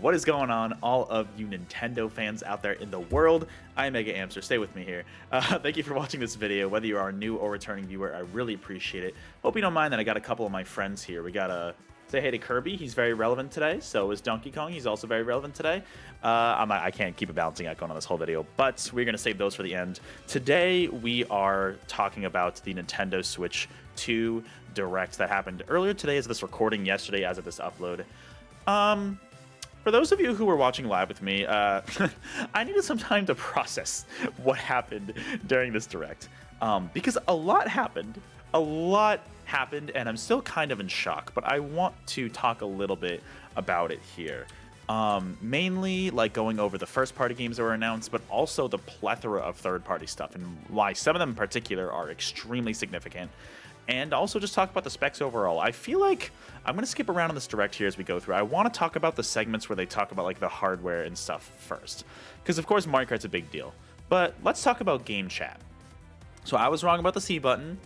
What is going on, all of you Nintendo fans out there in the world? I'm Mega Amster. Stay with me here. Thank you for watching this video. Whether you are a new or returning viewer, I really appreciate it. Hope you don't mind that I got a couple of my friends here. We got to say hey to Kirby. He's very relevant today. So is Donkey Kong. He's also very relevant today. I can't keep a balancing act going on this whole video, but we're going to save those for the end. Today, we are talking about the Nintendo Switch 2 Direct that happened earlier today as of this recording, yesterday as of this upload. For those of you who were watching live with me, I needed some time to process what happened during this Direct. Because a lot happened, and I'm still kind of in shock, but I want to talk a little bit about it here. Mainly like going over the first party games that were announced, but also the plethora of third party stuff and why some of them in particular are extremely significant. And also just talk about the specs overall. I feel like I'm going to skip around on this Direct here as we go through. I want to talk about the segments where they talk about like the hardware and stuff first. Because of course Mario Kart's a big deal. But let's talk about game chat. So I was wrong about the C button.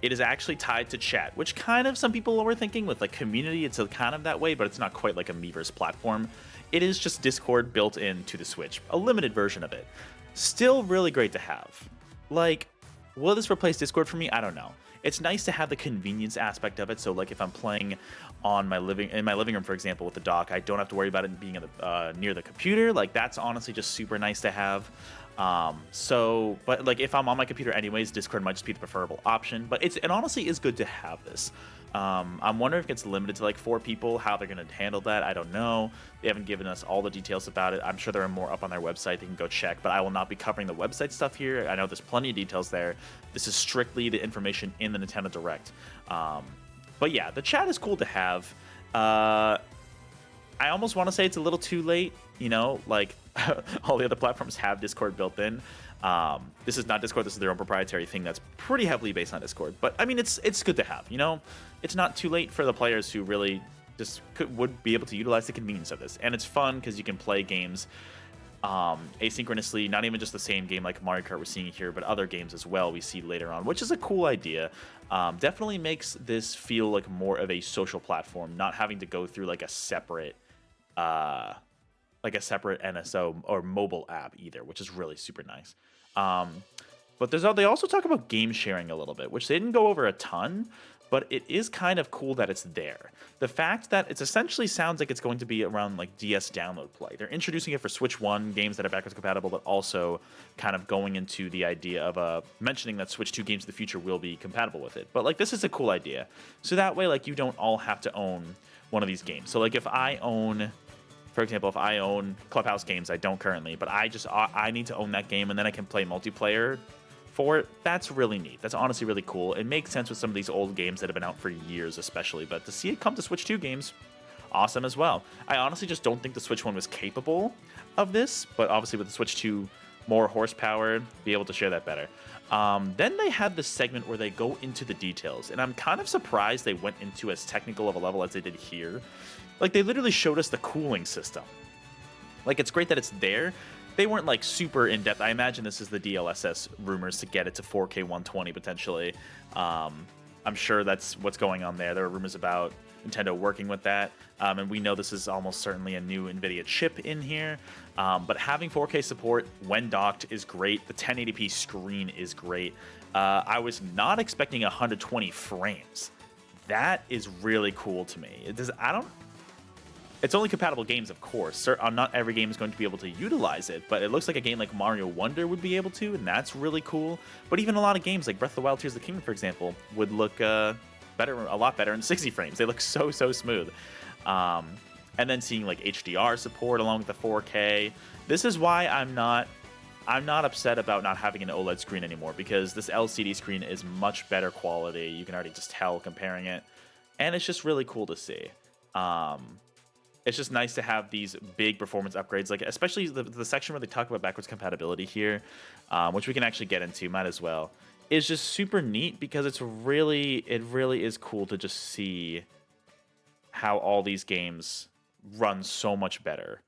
It is actually tied to chat, which kind of some people were thinking with like community, it's kind of that way, but it's not quite like a Miiverse platform. It is just Discord built into the Switch, a limited version of it. Still really great to have. Like, will this replace Discord for me? I don't know. It's nice to have the convenience aspect of it. So like if I'm playing on my living room, for example, with the dock, I don't have to worry about it being in the, near the computer. Like that's honestly just super nice to have. But like if I'm on my computer anyways, Discord might just be the preferable option, but it honestly is good to have this. I'm wondering if it's limited to like 4 people, how they're going to handle that. I don't know. They haven't given us all the details about it. I'm sure there are more up on their website. They can go check, but I will not be covering the website stuff here. I know there's plenty of details there. This is strictly the information in the Nintendo Direct. But yeah, the chat is cool to have. I almost want to say it's a little too late, you know, like all the other platforms have Discord built in. This is not Discord, this is their own proprietary thing that's pretty heavily based on Discord. But I mean, it's good to have, you know, it's not too late for the players who really just would be able to utilize the convenience of this. And it's fun because you can play games asynchronously, not even just the same game like Mario Kart we're seeing here, but other games as well we see later on, which is a cool idea. Definitely makes this feel like more of a social platform, not having to go through like a separate NSO or mobile app either, which is really super nice. But they also talk about game sharing a little bit, which they didn't go over a ton, but it is kind of cool that it's there. The fact that it essentially sounds like it's going to be around like DS download play. They're introducing it for Switch 1 games that are backwards compatible, but also kind of going into the idea of mentioning that Switch 2 games in the future will be compatible with it. But like this is a cool idea. So that way like you don't all have to own one of these games. So like if I own, for example, if I own Clubhouse Games, I don't currently, but I need to own that game and then I can play multiplayer for it. That's really neat. That's honestly really cool. It makes sense with some of these old games that have been out for years especially, but to see it come to Switch 2 games, awesome as well. I honestly just don't think the Switch 1 was capable of this, but obviously with the Switch 2, more horsepower, be able to share that better. Then they had this segment where they go into the details, and I'm kind of surprised they went into as technical of a level as they did here. Like, they literally showed us the cooling system. Like, it's great that it's there. They weren't, like, super in-depth. I imagine this is the DLSS rumors to get it to 4K 120, potentially. I'm sure that's what's going on there. There are rumors about Nintendo working with that. And we know this is almost certainly a new NVIDIA chip in here. But having 4K support when docked is great. The 1080p screen is great. I was not expecting 120 frames. That is really cool to me. It's only compatible games, of course. Not every game is going to be able to utilize it, but it looks like a game like Mario Wonder would be able to, and that's really cool. But even a lot of games like Breath of the Wild, Tears of the Kingdom, for example, would look a lot better in 60 frames. They look so smooth. And then seeing like HDR support along with the 4K. This is why I'm not upset about not having an OLED screen anymore, because this LCD screen is much better quality. You can already just tell comparing it, and it's just really cool to see. It's just nice to have these big performance upgrades, like especially the section where they talk about backwards compatibility here, which we can actually get into, might as well, is just super neat because it really is cool to just see how all these games run so much better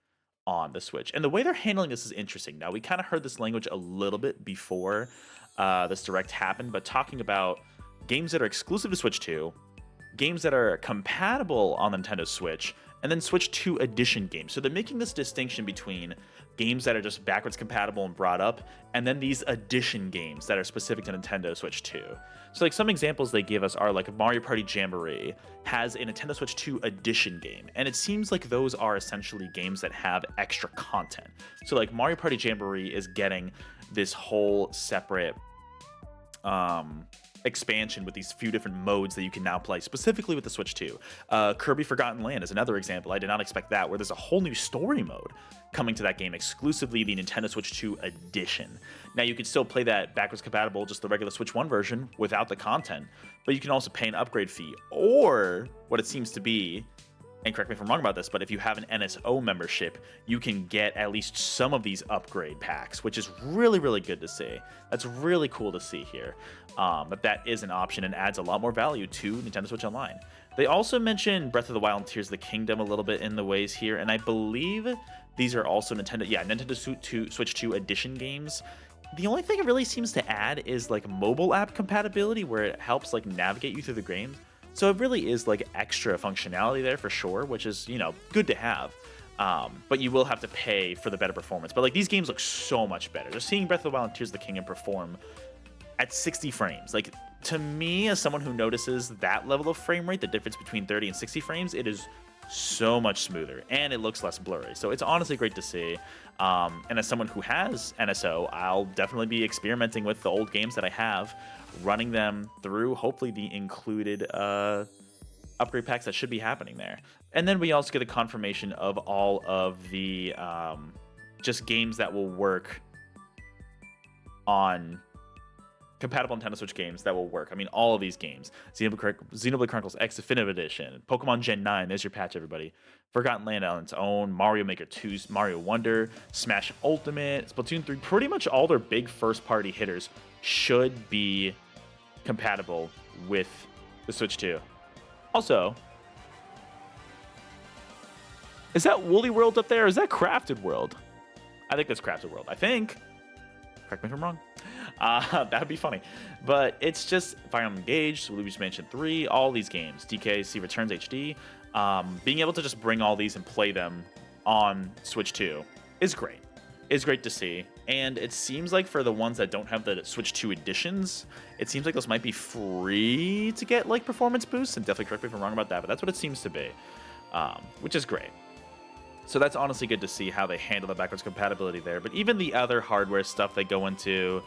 on the Switch. And the way they're handling this is interesting. Now, we kind of heard this language a little bit before this Direct happened, but talking about games that are exclusive to Switch 2, games that are compatible on the Nintendo Switch, and then Switch 2 Edition games. So they're making this distinction between games that are just backwards compatible and brought up, and then these edition games that are specific to Nintendo Switch 2. So like some examples they give us are like Mario Party Jamboree has a Nintendo Switch 2 Edition game, and it seems like those are essentially games that have extra content. So like Mario Party Jamboree is getting this whole separate expansion with these few different modes that you can now play specifically with the Switch 2. Kirby Forgotten Land is another example. I did not expect that, where there's a whole new story mode coming to that game, exclusively the Nintendo Switch 2 Edition. Now you can still play that backwards compatible, just the regular Switch 1 version without the content, but you can also pay an upgrade fee, or what it seems to be, and correct me if I'm wrong about this, but if you have an NSO membership, you can get at least some of these upgrade packs, which is really, really good to see. That's really cool to see here. But that is an option and adds a lot more value to Nintendo Switch Online. They also mentioned Breath of the Wild and Tears of the Kingdom a little bit in the ways here, and I believe these are also Nintendo Switch 2 Edition games. The only thing it really seems to add is like mobile app compatibility, where it helps like navigate you through the games. So it really is like extra functionality there for sure, which is, you know, good to have. But you will have to pay for the better performance. But like these games look so much better. Just seeing Breath of the Wild and Tears of the Kingdom perform at 60 frames, like to me, as someone who notices that level of frame rate, the difference between 30 and 60 frames, it is so much smoother and it looks less blurry. So it's honestly great to see. And as someone who has NSO, I'll definitely be experimenting with the old games that I have, running them through hopefully the included upgrade packs that should be happening there. And then we also get a confirmation of all of the just games that will work on compatible Nintendo Switch games that will work. I mean, all of these games. Xenoblade Chronicles X Definitive Edition, Pokemon Gen 9, there's your patch, everybody. Forgotten Land on its own, Mario Maker 2's Mario Wonder, Smash Ultimate, Splatoon 3, pretty much all their big first-party hitters should be compatible with the Switch 2. Also, is that Woolly World up there, or is that Crafted World? I think that's Crafted World. I think. Correct me if I'm wrong. That'd be funny. But it's just Fire Emblem Engage, Luigi's Mansion 3, all these games, DKC Returns HD. Being able to just bring all these and play them on Switch 2 is great. It's great to see. And it seems like for the ones that don't have the Switch 2 editions, it seems like those might be free to get like performance boosts. And definitely correct me if I'm wrong about that, but that's what it seems to be, which is great. So that's honestly good to see how they handle the backwards compatibility there. But even the other hardware stuff they go into,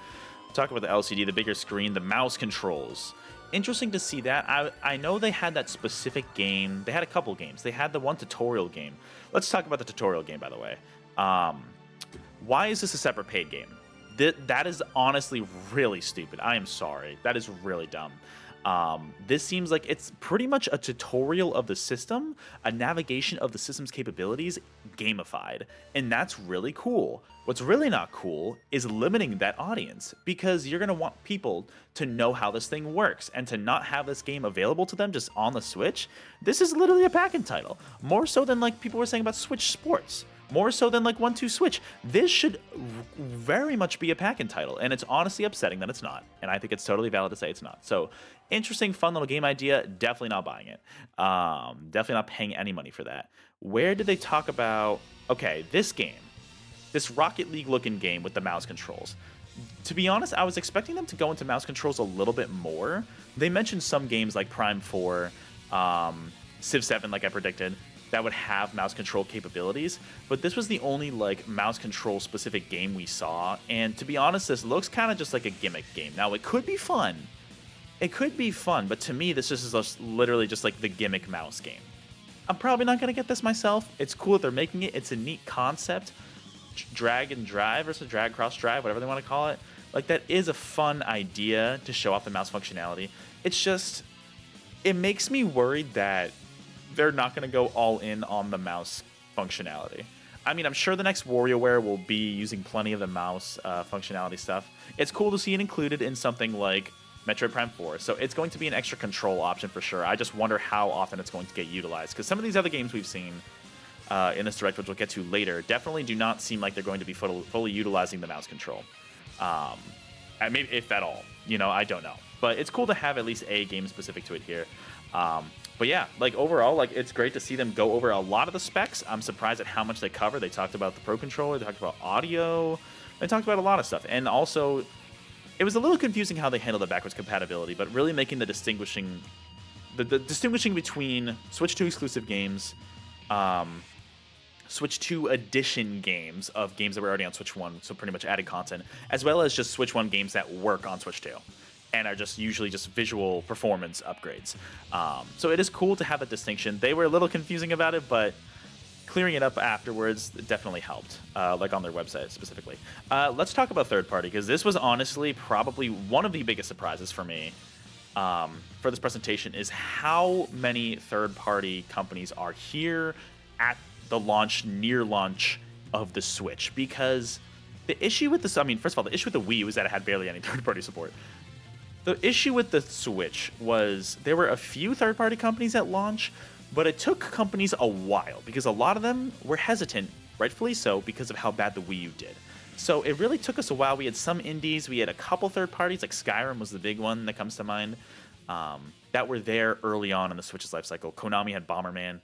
talk about the LCD, the bigger screen, the mouse controls. Interesting to see that. I know they had that specific game. They had a couple games. They had the one tutorial game. Let's talk about the tutorial game, by the way. Why is this a separate paid game? That is honestly really stupid. I am sorry. That is really dumb. This seems like it's pretty much a tutorial of the system, a navigation of the system's capabilities, gamified, and that's really cool. What's really not cool is limiting that audience, because you're going to want people to know how this thing works, and to not have this game available to them just on the Switch. This is literally a pack-in title, more so than like people were saying about Switch Sports. More so than like 1-2 Switch. This should very much be a pack-in title, and it's honestly upsetting that it's not. And I think it's totally valid to say it's not. So, interesting, fun little game idea. Definitely not buying it. Definitely not paying any money for that. Where did they talk about... Okay, this game. This Rocket League-looking game with the mouse controls. To be honest, I was expecting them to go into mouse controls a little bit more. They mentioned some games like Prime 4, Civ 7, like I predicted, that would have mouse control capabilities, but this was the only like mouse control specific game we saw, and to be honest, this looks kind of just like a gimmick game. Now it could be fun, but to me this is just literally just like the gimmick mouse game. I'm probably not gonna get this myself. It's cool that they're making it. It's a neat concept. Drag and drive versus drag cross drive, whatever they want to call it. Like, that is a fun idea to show off the mouse functionality. It's just, it makes me worried that they're not going to go all in on the mouse functionality. I mean, I'm sure the next WarioWare will be using plenty of the mouse functionality stuff. It's cool to see it included in something like Metroid Prime 4, so it's going to be an extra control option for sure. I just wonder how often it's going to get utilized, because some of these other games we've seen in this Direct, which we'll get to later, definitely do not seem like they're going to be fully utilizing the mouse control. Maybe if at all, you know, I don't know. But it's cool to have at least a game specific to it here. But yeah, like overall, like it's great to see them go over a lot of the specs. I'm surprised at how much they cover. They talked about the Pro Controller, they talked about audio, they talked about a lot of stuff. And also, it was a little confusing how they handled the backwards compatibility, but really making the distinguishing between Switch 2 exclusive games, Switch 2 edition games of games that were already on Switch 1, so pretty much added content, as well as just Switch 1 games that work on Switch 2 and are just usually just visual performance upgrades. So it is cool to have that distinction. They were a little confusing about it, but clearing it up afterwards definitely helped, like on their website specifically. Let's talk about third party, because this was honestly probably one of the biggest surprises for me for this presentation, is how many third party companies are here at the near launch of the Switch. Because the issue with this, I mean, first of all, the issue with the Wii was that it had barely any third party support. The issue with the Switch was there were a few third-party companies at launch, but it took companies a while because a lot of them were hesitant, rightfully so, because of how bad the Wii U did. So it really took us a while. We had some indies, we had a couple third parties, like Skyrim was the big one that comes to mind, that were there early on in the Switch's life cycle. Konami had Bomberman.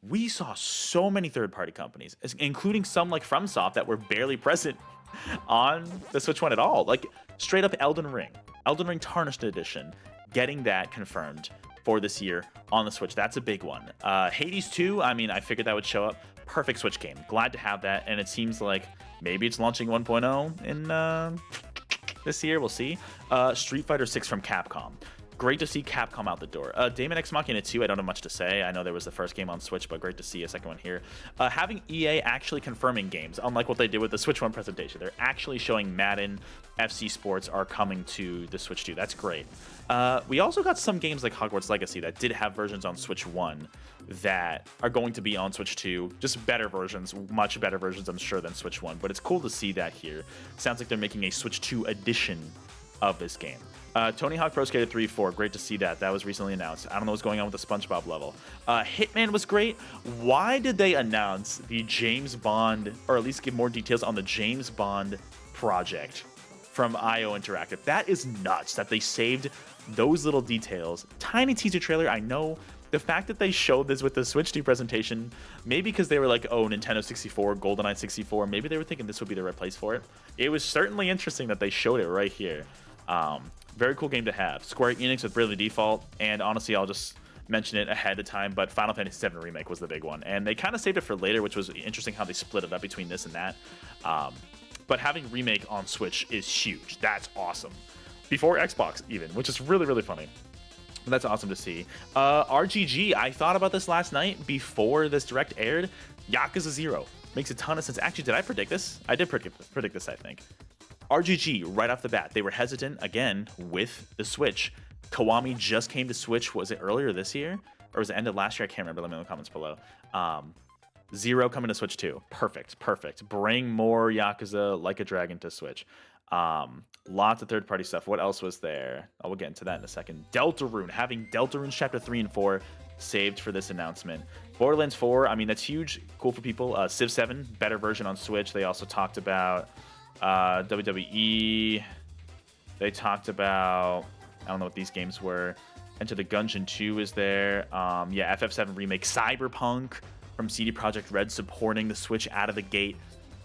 We saw so many third-party companies, including some like FromSoft that were barely present on the Switch One at all. Like straight up Elden Ring Tarnished Edition, getting that confirmed for this year on the Switch. That's a big one. Hades 2, I mean, I figured that would show up. Perfect Switch game. Glad to have that, and it seems like maybe it's launching 1.0 in this year. We'll see. Street Fighter 6 from Capcom. Great to see Capcom out the door. Daemon X Machina 2, I don't have much to say. I know there was the first game on Switch, but great to see a second one here. Having EA actually confirming games, unlike what they did with the Switch 1 presentation. They're actually showing Madden, FC Sports are coming to the Switch 2. That's great. We also got some games like Hogwarts Legacy that did have versions on Switch 1 that are going to be on Switch 2. Just better versions, much better versions, I'm sure, than Switch 1. But it's cool to see that here. Sounds like they're making a Switch 2 edition of this game. Tony Hawk Pro Skater 3 4, great to see that. That was recently announced. I don't know what's going on with the SpongeBob level. Hitman was great. Why did they announce the James Bond, or at least give more details on the James Bond project from IO Interactive? That is nuts that they saved those little details. Tiny teaser trailer, I know. The fact that they showed this with the Switch 2 presentation, maybe because they were like, oh, Nintendo 64, GoldenEye 64, maybe they were thinking this would be the right place for it. It was certainly interesting that they showed it right here. Very cool game to have. Square Enix with Bravely Default, and honestly, I'll just mention it ahead of time, but Final Fantasy VII Remake was the big one. And they kind of saved it for later, which was interesting how they split it up between this and that. But having Remake on Switch is huge. That's awesome. Before Xbox, even, which is really, really funny. That's awesome to see. RGG, I thought about this last night before this direct aired. Yakuza 0 makes a ton of sense. Actually, did I predict this? I did predict this, I think. RGG, right off the bat, they were hesitant, again, with the Switch. Kiwami just came to Switch, was it earlier this year? Or was it end of last year? I can't remember. Let me know in the comments below. 0 coming to Switch 2. Perfect. Bring more Yakuza Like a Dragon to Switch. Lots of third-party stuff. What else was there? Oh, we'll get into that in a second. Deltarune, having Deltarune Chapter 3 and 4 saved for this announcement. Borderlands 4, I mean, that's huge. Cool for people. Civ 7, better version on Switch. They also talked about WWE. They talked about, I don't know what these games were. Enter the Gungeon 2 is there. Yeah, FF7 Remake. Cyberpunk from CD Projekt Red supporting the Switch out of the gate.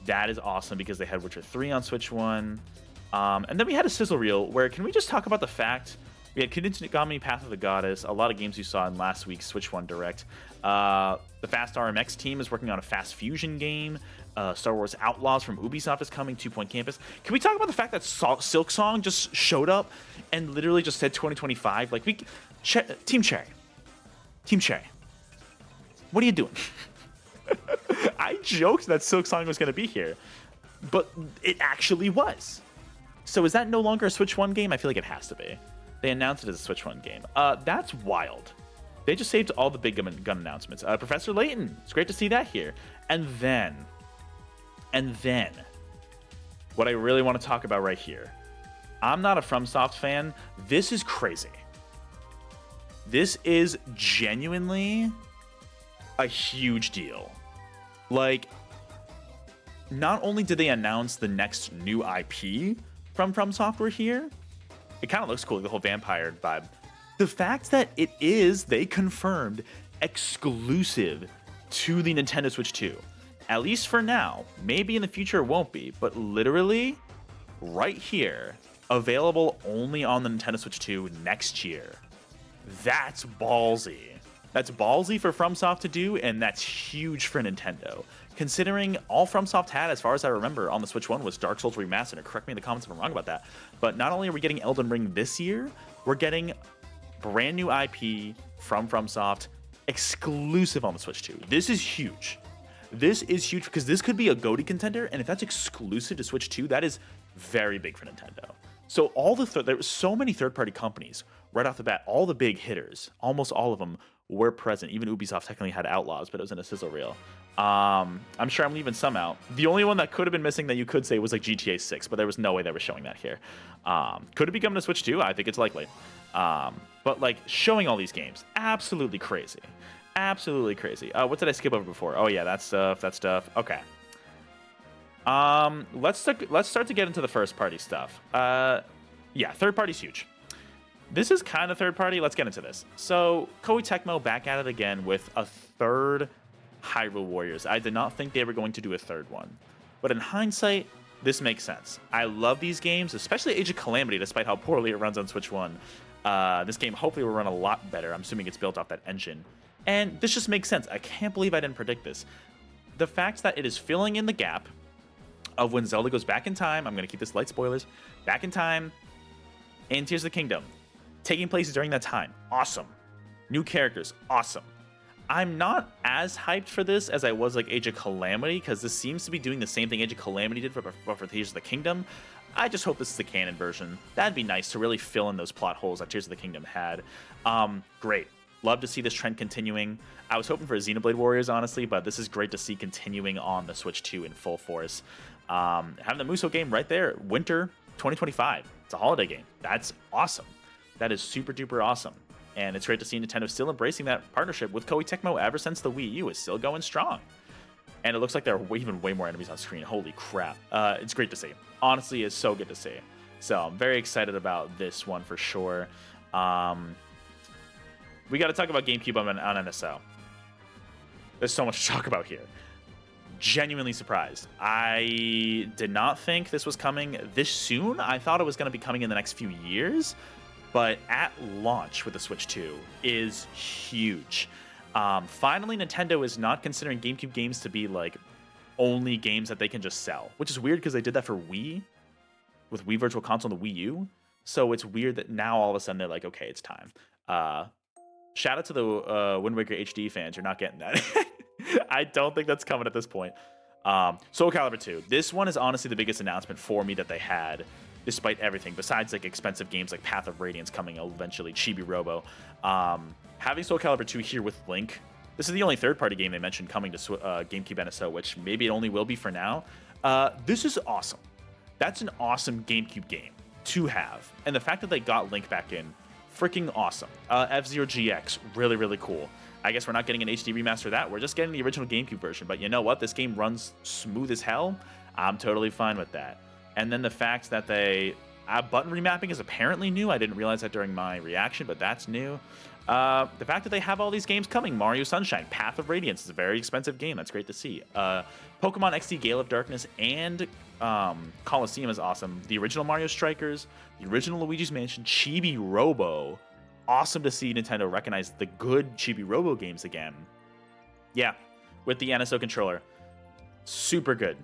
That is awesome because they had Witcher 3 on Switch 1. And then we had a sizzle reel where, can we just talk about the fact we had Kunitsugamami Path of the Goddess, a lot of games you saw in last week's Switch 1 Direct. The Fast RMX team is working on a Fast Fusion game. Star Wars Outlaws from Ubisoft is coming, 2 Point Campus. Can we talk about the fact that Silk Song just showed up and literally just said 2025? Like, Team Cherry, what are you doing? I joked that Silk Song was going to be here, but it actually was. So is that no longer a Switch 1 game? I feel like it has to be. They announced it as a Switch 1 game. That's wild. They just saved all the big gun announcements. Professor Layton, it's great to see that here. And then, what I really want to talk about right here. I'm not a FromSoft fan. This is crazy. This is genuinely a huge deal. Like, not only did they announce the next new IP from FromSoftware here, it kind of looks cool, the whole vampire vibe. The fact that they confirmed exclusive to the Nintendo Switch 2, at least for now, maybe in the future it won't be, but literally right here, available only on the Nintendo Switch 2 next year. That's ballsy. That's ballsy for FromSoft to do, and that's huge for Nintendo. Considering all FromSoft had, as far as I remember, on the Switch 1 was Dark Souls Remastered. And correct me in the comments if I'm wrong about that. But not only are we getting Elden Ring this year, we're getting brand new IP from FromSoft exclusive on the Switch 2. This is huge. This is huge because this could be a GOTY contender, and if that's exclusive to Switch 2, that is very big for Nintendo. So there were so many third-party companies right off the bat. All the big hitters, almost all of them, were present. Even Ubisoft technically had Outlaws, but it was in a sizzle reel. I'm sure I'm leaving some out. The only one that could have been missing that you could say was like GTA 6, but there was no way they were showing that here. Could it be coming to Switch 2? I think it's likely. But like showing all these games, absolutely crazy. Absolutely crazy. What did I skip over before? Oh yeah, that stuff. Okay. Let's start to get into the first party stuff. Yeah, third party's huge. This is kind of third party. Let's get into this. So Koei Tecmo back at it again with a third Hyrule Warriors. I did not think they were going to do a third one, but in hindsight, this makes sense. I love these games, especially Age of Calamity, despite how poorly it runs on Switch 1. This game hopefully will run a lot better. I'm assuming it's built off that engine. And this just makes sense. I can't believe I didn't predict this. The fact that it is filling in the gap of when Zelda goes back in time, I'm going to keep this light spoilers, back in time, and Tears of the Kingdom, taking place during that time. Awesome. New characters. Awesome. I'm not as hyped for this as I was like Age of Calamity, because this seems to be doing the same thing Age of Calamity did for Tears of the Kingdom. I just hope this is the canon version. That'd be nice to really fill in those plot holes that Tears of the Kingdom had. Great. Love to see this trend continuing. I was hoping for Xenoblade Warriors, honestly, but this is great to see continuing on the Switch 2 in full force. Having the Musou game right there, winter 2025. It's a holiday game. That's awesome. That is super duper awesome. And it's great to see Nintendo still embracing that partnership with Koei Tecmo ever since the Wii U is still going strong. And it looks like there are even way more enemies on screen. Holy crap. It's great to see. Honestly, it's so good to see. So I'm very excited about this one for sure. We got to talk about GameCube on NSO. There's so much to talk about here. Genuinely surprised. I did not think this was coming this soon. I thought it was going to be coming in the next few years. But at launch with the Switch 2 is huge. Finally, Nintendo is not considering GameCube games to be like only games that they can just sell, which is weird because they did that for Wii with Wii Virtual Console and the Wii U. So it's weird that now all of a sudden they're like, okay, it's time. Shout out to the Wind Waker HD fans. You're not getting that. I don't think that's coming at this point. Soul Calibur 2. This one is honestly the biggest announcement for me that they had, despite everything, besides like expensive games like Path of Radiance coming eventually, Chibi Robo. Having Soul Calibur 2 here with Link, this is the only third-party game they mentioned coming to GameCube NSO, which maybe it only will be for now. This is awesome. That's an awesome GameCube game to have. And the fact that they got Link back in, freaking awesome. F-Zero GX, really, really cool. I guess we're not getting an HD remaster of that. We're just getting the original GameCube version. But you know what? This game runs smooth as hell. I'm totally fine with that. And then the fact that button remapping is apparently new. I didn't realize that during my reaction, but that's new. The fact that they have all these games coming. Mario Sunshine, Path of Radiance is a very expensive game. That's great to see. Pokemon XD Gale of Darkness and Coliseum is awesome. The original Mario Strikers, the original Luigi's Mansion, Chibi Robo. Awesome to see Nintendo recognize the good Chibi Robo games again. Yeah, with the NSO controller. Super good.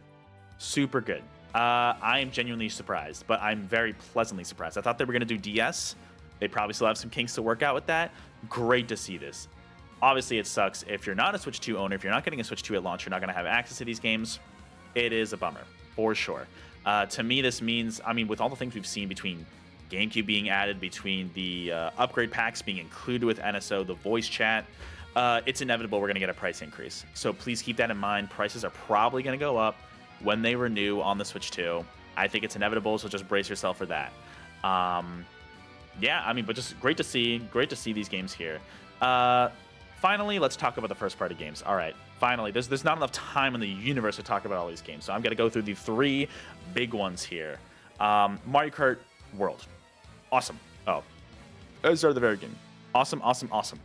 Super good. I am genuinely surprised, but I'm very pleasantly surprised. I thought they were going to do DS. They probably still have some kinks to work out with that. Great to see this. Obviously, it sucks if you're not a Switch 2 owner. If you're not getting a Switch 2 at launch, you're not going to have access to these games. It is a bummer, for sure. To me, this means, with all the things we've seen between GameCube being added, between the upgrade packs being included with NSO, the voice chat, it's inevitable we're going to get a price increase. So please keep that in mind. Prices are probably going to go up when they renew on the Switch 2. I think it's inevitable, so just brace yourself for that. Yeah, but just great to see these games here. Finally, let's talk about the first-party games. All right, finally, there's not enough time in the universe to talk about all these games, so I'm going to go through the three big ones here. Mario Kart World. Awesome. Oh, let's start at the very beginning. Awesome, awesome, awesome.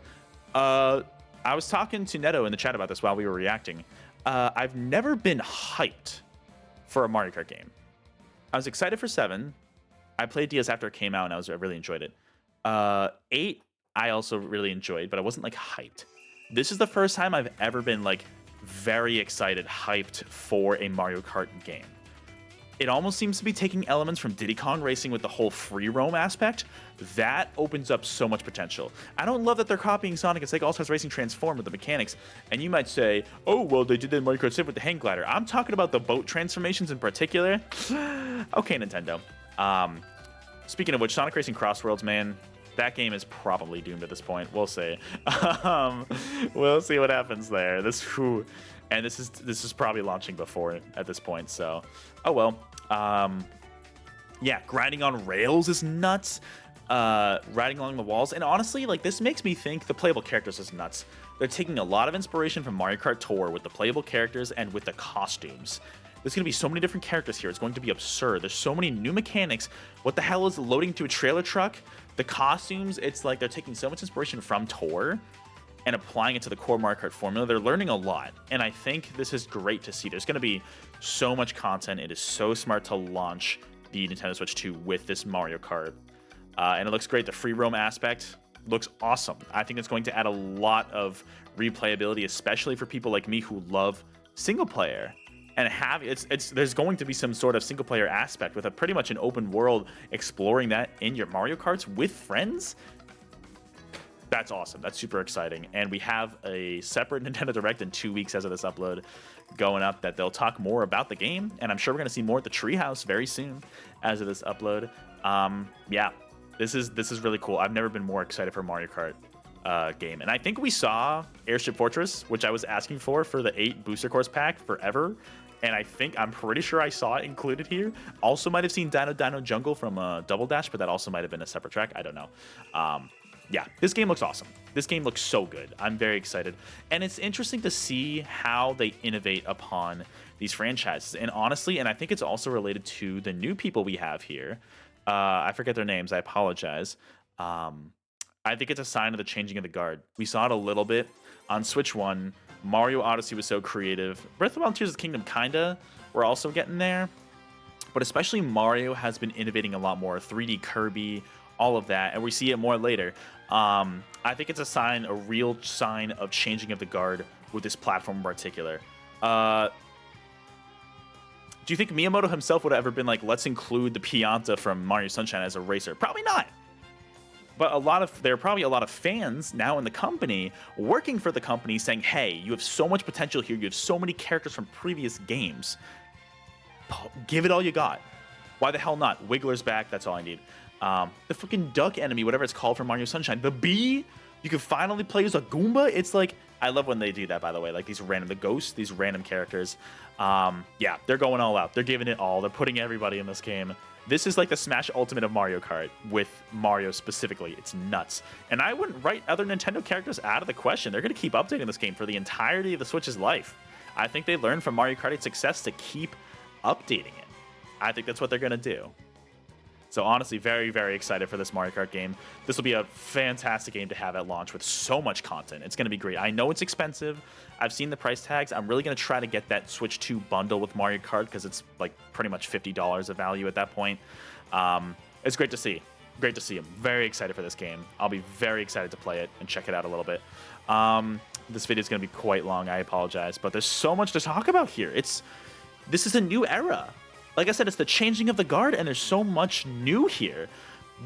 Uh, I was talking to Neto in the chat about this while we were reacting. I've never been hyped for a Mario Kart game. I was excited for 7. I played DS after it came out, and I really enjoyed it. 8, I also really enjoyed, but I wasn't like hyped. This is the first time I've ever been like very excited, hyped for a Mario Kart game. It almost seems to be taking elements from Diddy Kong Racing with the whole free roam aspect. That opens up so much potential. I don't love that they're copying Sonic and Sega All-Stars Racing Transform with the mechanics. And you might say, oh, well, they did that in Mario Kart 7 with the hang glider. I'm talking about the boat transformations in particular. Okay, Nintendo. Speaking of which, Sonic Racing Crossworlds, man, that game is probably doomed at this point. We'll see. We'll see what happens there. And this is probably launching before at this point. So, oh well. Yeah, grinding on rails is nuts. Riding along the walls, and honestly, like this makes me think the playable characters is nuts. They're taking a lot of inspiration from Mario Kart Tour with the playable characters and with the costumes. There's going to be so many different characters here. It's going to be absurd. There's so many new mechanics. What the hell is loading to a trailer truck? The costumes, it's like they're taking so much inspiration from Tour and applying it to the core Mario Kart formula. They're learning a lot, and I think this is great to see. There's going to be so much content. It is so smart to launch the Nintendo Switch 2 with this Mario Kart. And it looks great. The free roam aspect looks awesome. I think it's going to add a lot of replayability, especially for people like me who love single player. And there's going to be some sort of single player aspect with pretty much an open world, exploring that in your Mario Karts with friends. That's awesome. That's super exciting. And we have a separate Nintendo Direct in 2 weeks as of this upload going up that they'll talk more about the game. And I'm sure we're going to see more at the Treehouse very soon as of this upload. Yeah, this is really cool. I've never been more excited for a Mario Kart game. And I think we saw Airship Fortress, which I was asking for the 8 booster course pack forever. And I'm pretty sure I saw it included here. Also might have seen Dino Dino Jungle from Double Dash, but that also might have been a separate track. I don't know. Yeah, this game looks awesome. This game looks so good. I'm very excited. And it's interesting to see how they innovate upon these franchises. And honestly, and I think it's also related to the new people we have here. I forget their names. I apologize. I think it's a sign of the changing of the guard. We saw it a little bit on Switch 1. Mario Odyssey was so creative. Breath of the Wild Tears of the Kingdom kinda. We're also getting there. But especially Mario has been innovating a lot more. 3D Kirby, all of that. And we see it more later. I think it's a real sign of changing of the guard with this platform in particular. Do you think Miyamoto himself would have ever been like, let's include the Pianta from Mario Sunshine as a racer? Probably not. But there are probably a lot of fans now in the company, working for the company, saying, hey, you have so much potential here. You have so many characters from previous games. Give it all you got. Why the hell not? Wiggler's back. That's all I need. The fucking duck enemy, whatever it's called from Mario Sunshine. The bee, you can finally play as a Goomba. It's like, I love when they do that, by the way. Like the ghosts, these random characters. Yeah, they're going all out. They're giving it all. They're putting everybody in this game. This is like the Smash Ultimate of Mario Kart with Mario specifically. It's nuts. And I wouldn't write other Nintendo characters out of the question. They're going to keep updating this game for the entirety of the Switch's life. I think they learned from Mario Kart 8's success to keep updating it. I think that's what they're going to do. So honestly, very, very excited for this Mario Kart game. This will be a fantastic game to have at launch with so much content. It's going to be great. I know it's expensive. I've seen the price tags. I'm really going to try to get that Switch 2 bundle with Mario Kart because it's like pretty much $50 of value at that point. It's great to see. Great to see. I'm very excited for this game. I'll be very excited to play it and check it out a little bit. This video is going to be quite long. I apologize. But there's so much to talk about here. This is a new era. Like I said, it's the changing of the guard, and there's so much new here.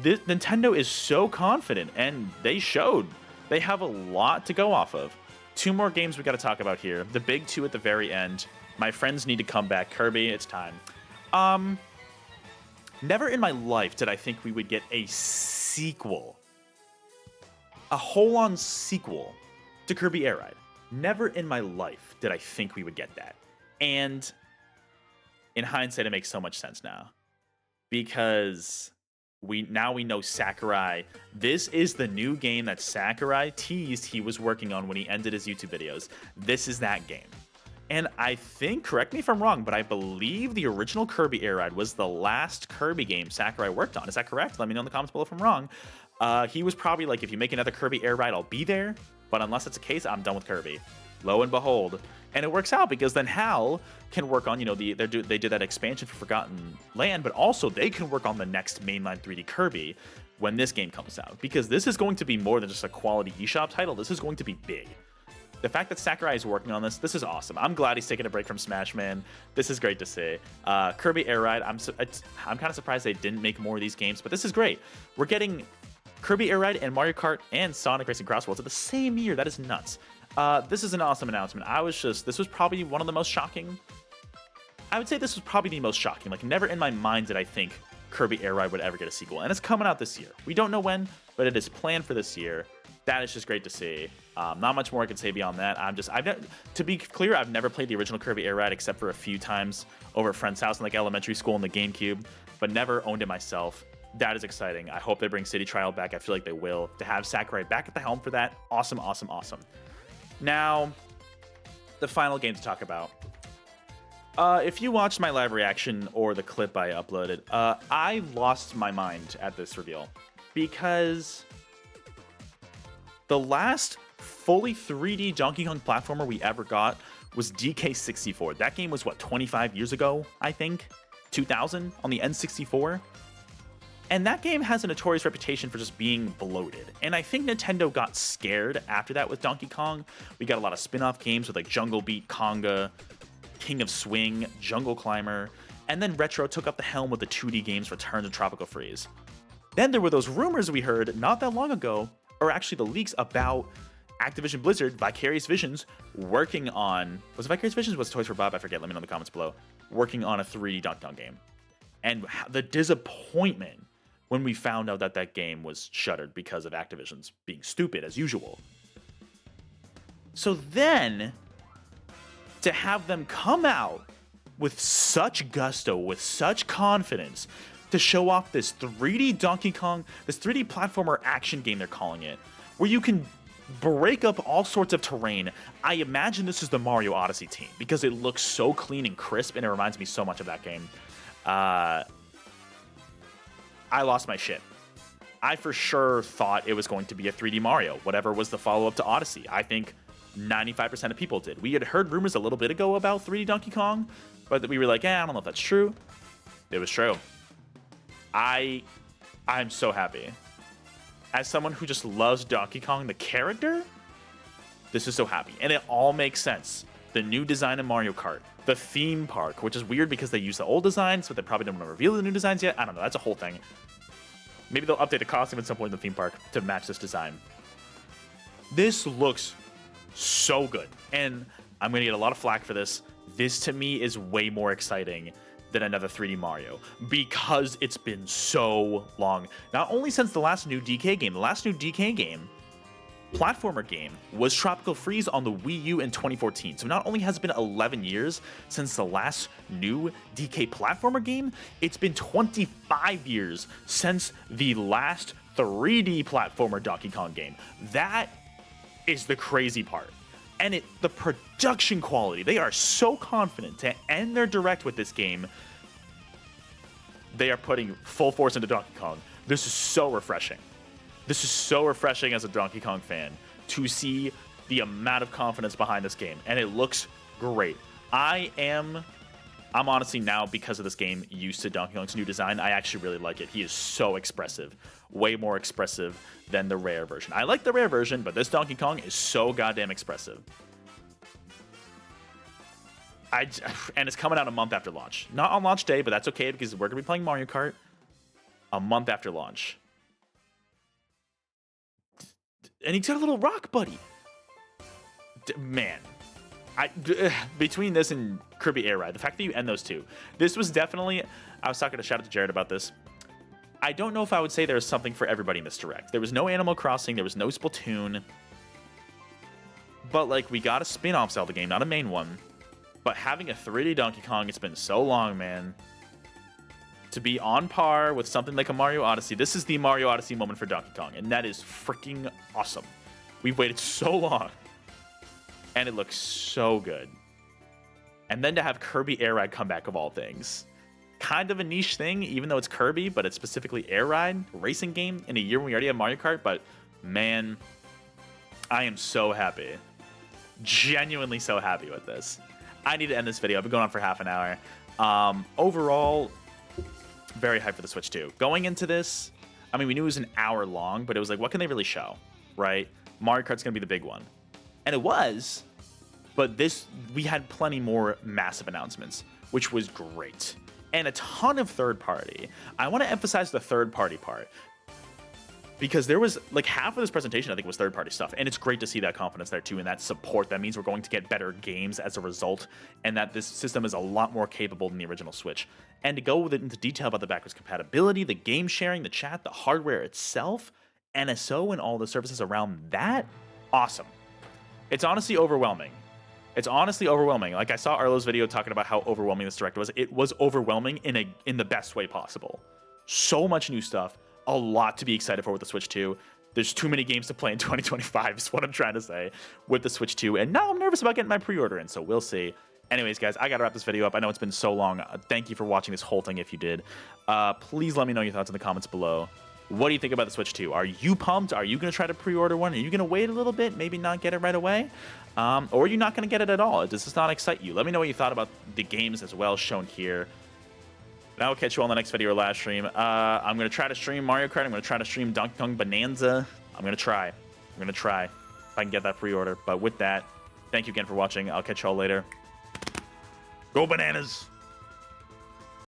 Nintendo is so confident, and they showed. They have a lot to go off of. 2 more games we got to talk about here. The big 2 at the very end. My friends need to come back. Kirby, it's time. Never in my life did I think we would get a sequel. A whole-on sequel to Kirby Air Ride. Never in my life did I think we would get that. And in hindsight, it makes so much sense now, because we know Sakurai. This is the new game that Sakurai teased he was working on when he ended his YouTube videos. This is that game. And I think, correct me if I'm wrong, but I believe the original Kirby Air Ride was the last Kirby game Sakurai worked on. Is that correct? Let me know in the comments below if I'm wrong. He was probably like, if you make another Kirby Air Ride, I'll be there. But unless that's the case, I'm done with Kirby. Lo and behold. And it works out because then HAL can work on, they did that expansion for Forgotten Land, but also they can work on the next mainline 3D Kirby when this game comes out. Because this is going to be more than just a quality eShop title. This is going to be big. The fact that Sakurai is working on this is awesome. I'm glad he's taking a break from Smash, man. This is great to see. Kirby Air Ride, I'm kind of surprised they didn't make more of these games, but this is great. We're getting Kirby Air Ride and Mario Kart and Sonic Racing Cross Worlds at the same year. That is nuts. This is an awesome announcement. This was probably one of the most shocking. I would say this was probably the most shocking. Like, never in my mind did I think Kirby Air Ride would ever get a sequel. And it's coming out this year. We don't know when, but it is planned for this year. That is just great to see. Not much more I can say beyond that. To be clear, I've never played the original Kirby Air Ride except for a few times over a friend's house in like elementary school in the GameCube, but never owned it myself. That is exciting. I hope they bring City Trial back. I feel like they will. To have Sakurai back at the helm for that, awesome, awesome, awesome. Now, the final game to talk about. If you watched my live reaction or the clip I uploaded, I lost my mind at this reveal because the last fully 3D Donkey Kong platformer we ever got was DK64. That game was, 25 years ago, I think? 2000 on the N64? And that game has a notorious reputation for just being bloated. And I think Nintendo got scared after that with Donkey Kong. We got a lot of spin-off games with like Jungle Beat, Conga, King of Swing, Jungle Climber, and then Retro took up the helm with the 2D games Return to Tropical Freeze. Then there were those rumors we heard not that long ago, or actually the leaks about Activision Blizzard, Vicarious Visions, working on... Was it Vicarious Visions or was it Toys for Bob? I forget. Let me know in the comments below. Working on a 3D Donkey Kong game. And the disappointment when we found out that that game was shuttered because of Activision's being stupid, as usual. So then, to have them come out with such gusto, with such confidence, to show off this 3D Donkey Kong, this 3D platformer action game they're calling it, where you can break up all sorts of terrain. I imagine this is the Mario Odyssey team, because it looks so clean and crisp, and it reminds me so much of that game. I lost my shit. I for sure thought it was going to be a 3D Mario, whatever was the follow-up to Odyssey. I think 95% of people did. We had heard rumors a little bit ago about 3D Donkey Kong, but we were like, I don't know if that's true. It was true. I'm so happy. As someone who just loves Donkey Kong, the character, this is so happy. And it all makes sense. The new design of Mario Kart, the theme park, which is weird because they use the old designs, but they probably don't want to reveal the new designs yet. I don't know. That's a whole thing. Maybe they'll update the costume at some point in the theme park to match this design. This looks so good. And I'm going to get a lot of flack for this. This, to me, is way more exciting than another 3D Mario because it's been so long. Not only since the last new DK game. The last new DK game, platformer game, was Tropical Freeze on the Wii U in 2014. So not only has it been 11 years since the last new DK platformer game, it's been 25 years since the last 3D platformer Donkey Kong game. That is the crazy part. And the production quality, they are so confident to end their direct with this game. They are putting full force into Donkey Kong. This is so refreshing. This is so refreshing as a Donkey Kong fan to see the amount of confidence behind this game. And it looks great. I'm honestly now, because of this game, used to Donkey Kong's new design. I actually really like it. He is so expressive. Way more expressive than the rare version. I like the rare version, but this Donkey Kong is so goddamn expressive. And it's coming out a month after launch. Not on launch day, but that's okay because we're going to be playing Mario Kart a month after launch. And he's got a little rock buddy. Man. Between this and Kirby Air Ride, the fact that you end those two, this was definitely... I was talking to shout out to Jared about this. I don't know if I would say there's something for everybody in this direct. There was no Animal Crossing, there was no Splatoon. But, like, we got a spin-off Zelda game, not a main one. But having a 3D Donkey Kong, it's been so long, man. To be on par with something like a Mario Odyssey. This is the Mario Odyssey moment for Donkey Kong, and that is freaking awesome. We've waited so long. And it looks so good. And then to have Kirby Air Ride come back, of all things. kind of a niche thing, even though it's Kirby, but it's specifically air ride racing game in a year when we already have Mario Kart. But man, I am so happy. Genuinely so happy with this. I need to end this video. I've been going on for half an hour. Overall, very hyped for the Switch 2. Going into this, I mean, we knew it was an hour long, but it was like, what can they really show, right? Mario Kart's going to be the big one. And it was, but we had plenty more massive announcements, which was great. And a ton of third party. I want to emphasize the third party part, because there was like half of this presentation, I think, was third party stuff. And it's great to see that confidence there too, and that support. That means we're going to get better games as a result, and that this system is a lot more capable than the original Switch. And to go with it into detail about the backwards compatibility, the game sharing, the chat, the hardware itself, NSO, and all the services around that, awesome. It's honestly overwhelming. It's honestly overwhelming. Like, I saw Arlo's video talking about how overwhelming this direct was. It was overwhelming in the best way possible. So much new stuff. A lot to be excited for with the Switch 2. There's too many games to play in 2025 is what I'm trying to say with the Switch 2. And now I'm nervous about getting my pre-order in, so we'll see. Anyways, guys, I gotta wrap this video up. I know it's been so long. Thank you for watching this whole thing if you did. Please let me know your thoughts in the comments below. What do you think about the Switch 2? Are you pumped? Are you going to try to pre-order one? Are you going to wait a little bit, maybe not get it right away? Or are you not going to get it at all? Does this not excite you? Let me know what you thought about the games as well shown here. And I will catch you all in the next video or live stream. I'm going to try to stream Mario Kart. I'm going to try to stream Donkey Kong Bonanza. I'm going to try. If I can get that pre-order. But with that, thank you again for watching. I'll catch you all later. Go Bananas!